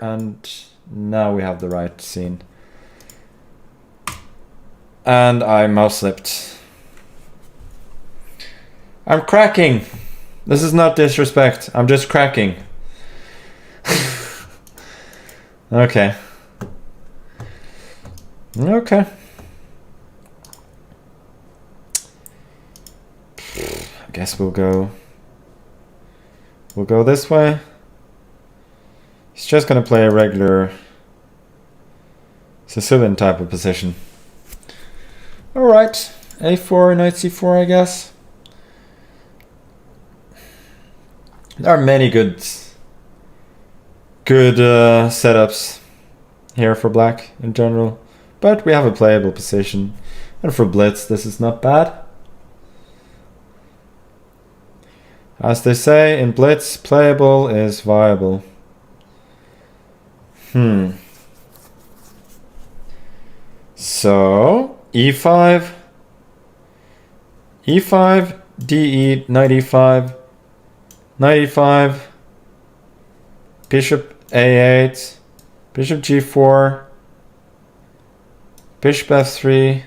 And now we have the right scene. And I mouse slipped. I'm cracking. This is not disrespect. I'm just cracking. Okay. Okay. I guess we'll go this way. He's just gonna play a regular Sicilian type of position. Alright. A4, knight c4, I guess. There are many good setups here for black in general, but we have a playable position, and for blitz this is not bad. As they say in blitz, playable is viable. So e5, de, knight e5, knight e5, bishop a8, bishop g4, bishop f3,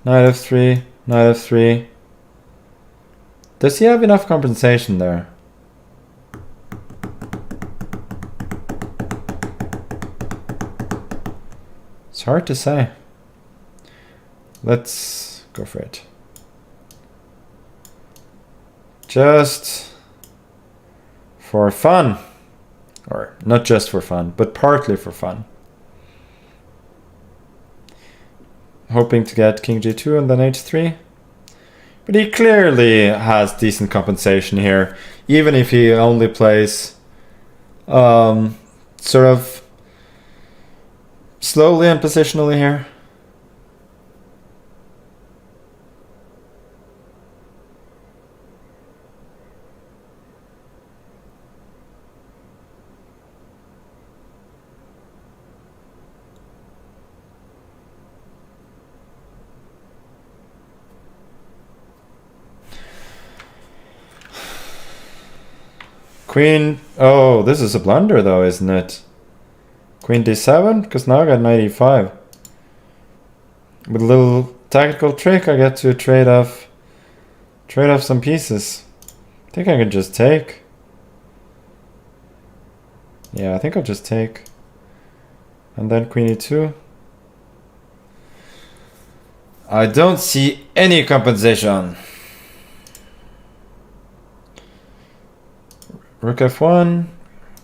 knight f3, knight f3. Does he have enough compensation there? It's hard to say. Let's go for it. Just for fun. Or not just for fun, but partly for fun. Hoping to get king g2 and then h3. But he clearly has decent compensation here, even if he only plays sort of slowly and positionally here. Queen, oh, this is a blunder though, isn't it? Queen d7, because now I got knight e5. With a little tactical trick, I get to trade off some pieces. I think I can just take. Yeah, I think I'll just take. And then queen e2. I don't see any compensation. Rook f1,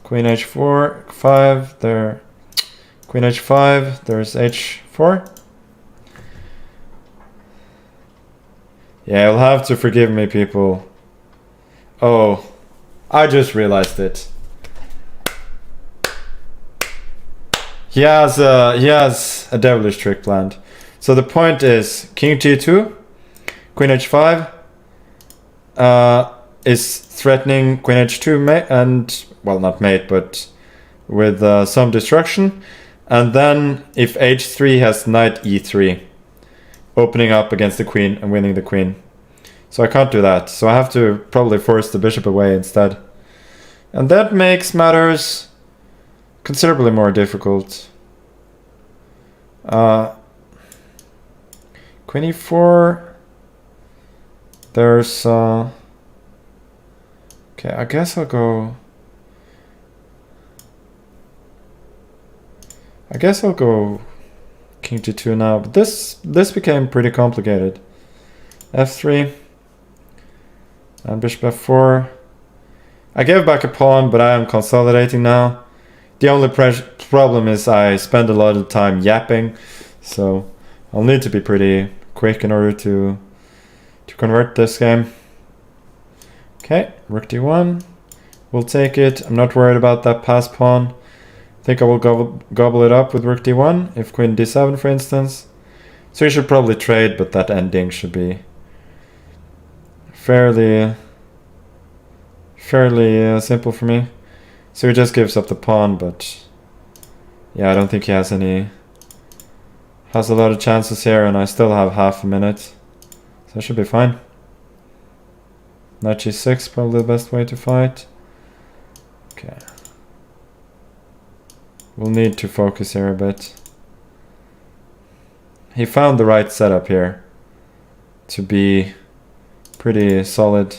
queen h4, 5, there, queen h5, there's h4. Yeah, you'll have to forgive me, people. Oh, I just realized it. He has a devilish trick planned. So the point is king g2, queen h5, is threatening queen h2 mate, and well, not mate, but with some destruction. And then if h3 has knight e3, opening up against the queen and winning the queen. So I can't do that. So I have to probably force the bishop away instead. And that makes matters considerably more difficult. Queen e4. There's okay, I guess I'll go king g2 now, but this became pretty complicated. f3 and bishop f4. I gave back a pawn, but I am consolidating now. The only problem is I spend a lot of time yapping, so I'll need to be pretty quick in order to convert this game. Okay, rook d1. We'll take it. I'm not worried about that pass pawn. I think I will gobble it up with rook d1, if queen d7 for instance. So you should probably trade, but that ending should be fairly simple for me. So he just gives up the pawn, but yeah, I don't think he has a lot of chances here, and I still have half a minute. So I should be fine. Knight g6, probably the best way to fight. Okay. We'll need to focus here a bit. He found the right setup here to be pretty solid.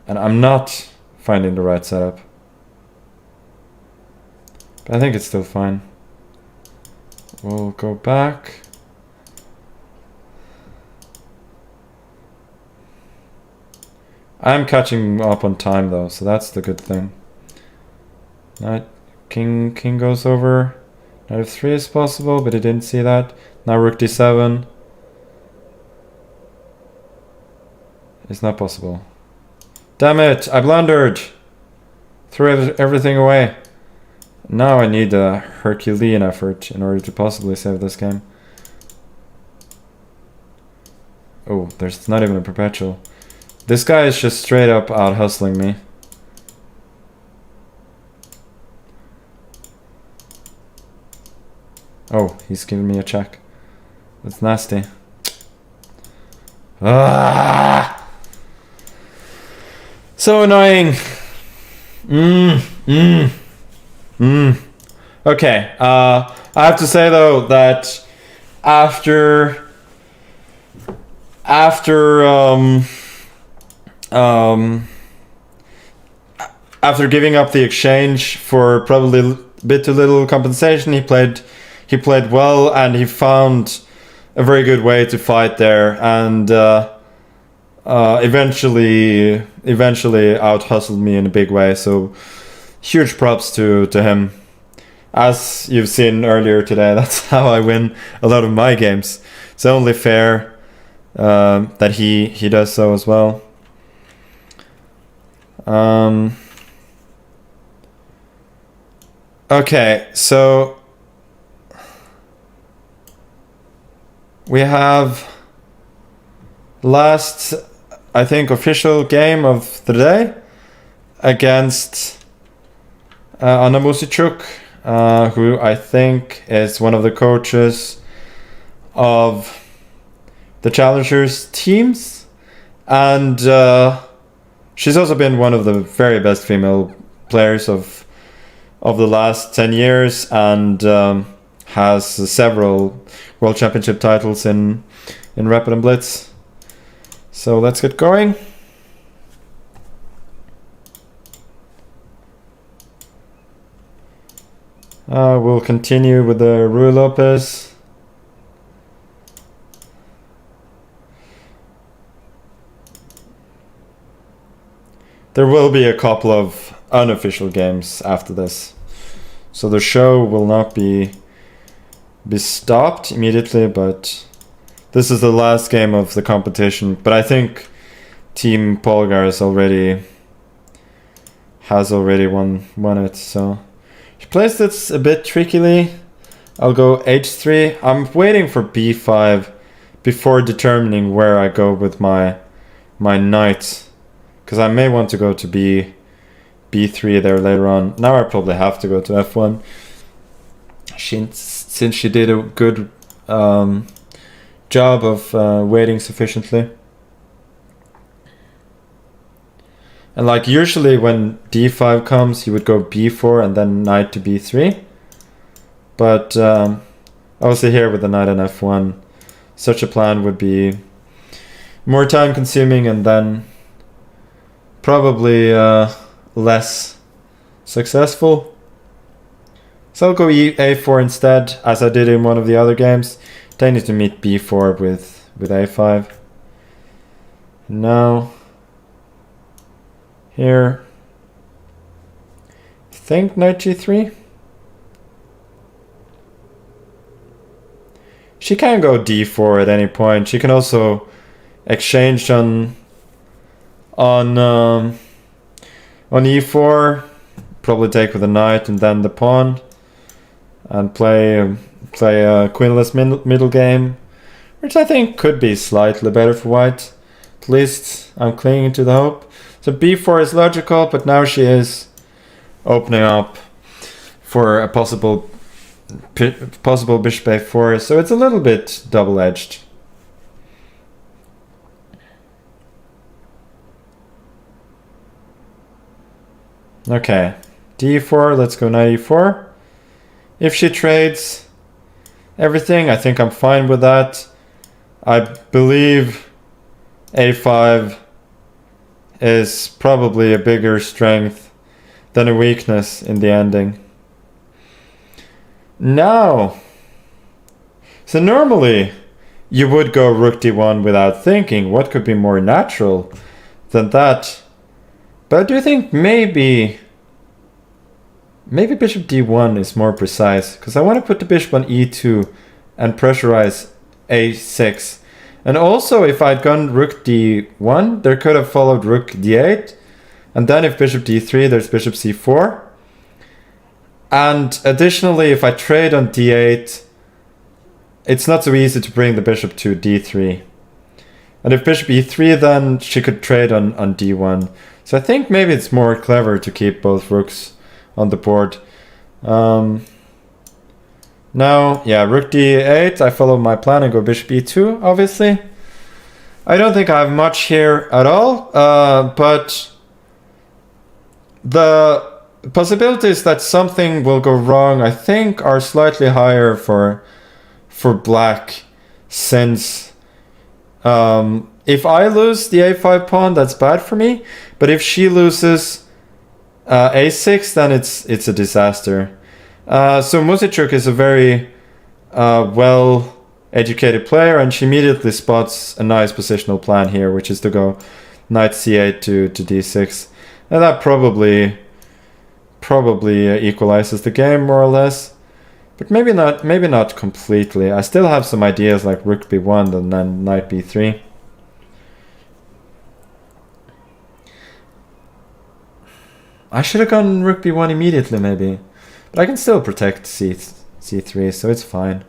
And I'm not finding the right setup. But I think it's still fine. We'll go back. I'm catching up on time though, so that's the good thing. Knight, king goes over. Knight f3 is possible, but he didn't see that. Now rook d7. It's not possible. Damn it, I blundered! Threw everything away. Now I need a Herculean effort in order to possibly save this game. Oh, there's not even a perpetual. This guy is just straight up out hustling me. Oh, he's giving me a check. That's nasty. Ah! So annoying. Okay. I have to say though that after giving up the exchange for probably a bit too little compensation, he played well, and he found a very good way to fight there, and eventually out hustled me in a big way. So huge props to him. As you've seen earlier today, that's how I win a lot of my games. It's only fair that he does so as well. Okay, so we have last, I think, official game of the day against Anna Musichuk, who I think is one of the coaches of the Challengers teams, and she's also been one of the very best female players of the last 10 years, and has several World Championship titles in Rapid and Blitz. So let's get going. We'll continue with the Ruy Lopez. There will be a couple of unofficial games after this, so the show will not be stopped immediately, but this is the last game of the competition. But I think Team Polgar has already won it. So he plays this a bit trickily. I'll go h3. I'm waiting for b5 before determining where I go with my knight, because I may want to go to b3 there later on. Now I probably have to go to f1, since she did a good job of waiting sufficiently. And like usually when d5 comes, you would go b4 and then knight to b3. But obviously here with the knight on f1, such a plan would be more time consuming and then probably less successful. So I'll go a4 instead, as I did in one of the other games. Then I need to meet b4 with a5. Now here, I think knight g3. She can go d4 at any point. She can also exchange on e4, probably take with the knight and then the pawn, and play a queenless middle game, which I think could be slightly better for white. At least I'm clinging to the hope. So b4 is logical, but now she is opening up for a possible bishop a4, so it's a little bit double-edged. Okay, d4, let's go knight e4. If she trades everything, I think I'm fine with that. I believe a5 is probably a bigger strength than a weakness in the ending. Now, so normally you would go rook d1 without thinking. What could be more natural than that? But I do think maybe bishop d1 is more precise, because I want to put the bishop on e2 and pressurize a6. And also, if I'd gone rook d1, there could have followed rook d8. And then if bishop d3, there's bishop c4. And additionally, if I trade on d8, it's not so easy to bring the bishop to d3. And if bishop e3, then she could trade on d1. So I think maybe it's more clever to keep both rooks on the board. Now, yeah, rook d8, I follow my plan and go bishop e2, obviously. I don't think I have much here at all, but the possibilities that something will go wrong, I think, are slightly higher for black, since if I lose the a5 pawn, that's bad for me, but if she loses a6, then it's a disaster. So Musichuk is a very well-educated player, and she immediately spots a nice positional plan here, which is to go knight c8 to d6, and that probably equalizes the game more or less, but maybe not completely. I still have some ideas like rook b1 and then knight b3. I should have gone rook b1 immediately, maybe. But I can still protect c3, so it's fine.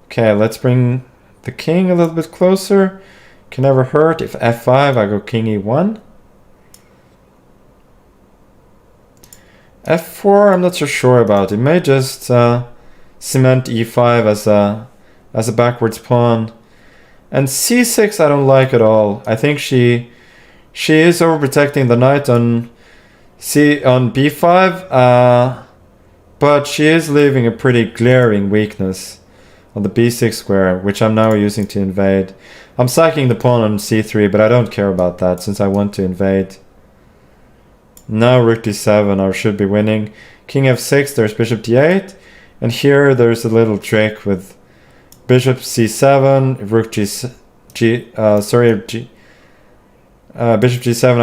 Okay, let's bring the king a little bit closer. Can never hurt. If f5, I go king e1. f4, I'm not so sure about. It may just cement e5 as a backwards pawn. And c6 I don't like at all. I think she is overprotecting the knight on b5, but she is leaving a pretty glaring weakness on the b6 square, which I'm now using to invade. I'm sacking the pawn on c3, but I don't care about that since I want to invade. Now rook d7, I should be winning. King f6, there's bishop d8, and here there's a little trick with bishop c7, rook bishop g7, I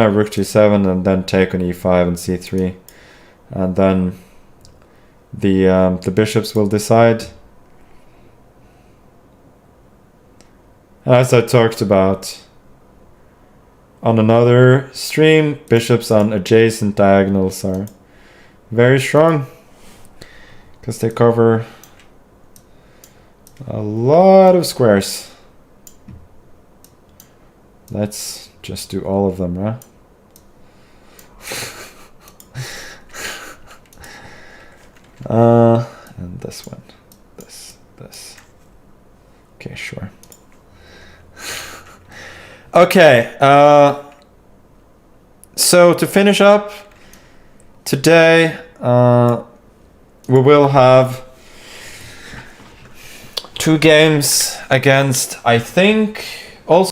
have rook g7, and then take on e5 and c3, and then the bishops will decide. As I talked about on another stream, bishops on adjacent diagonals are very strong because they cover a lot of squares. Let's just do all of them, right? And this one, this. Okay, sure. Okay, so to finish up, today we will have 2 games against, I think,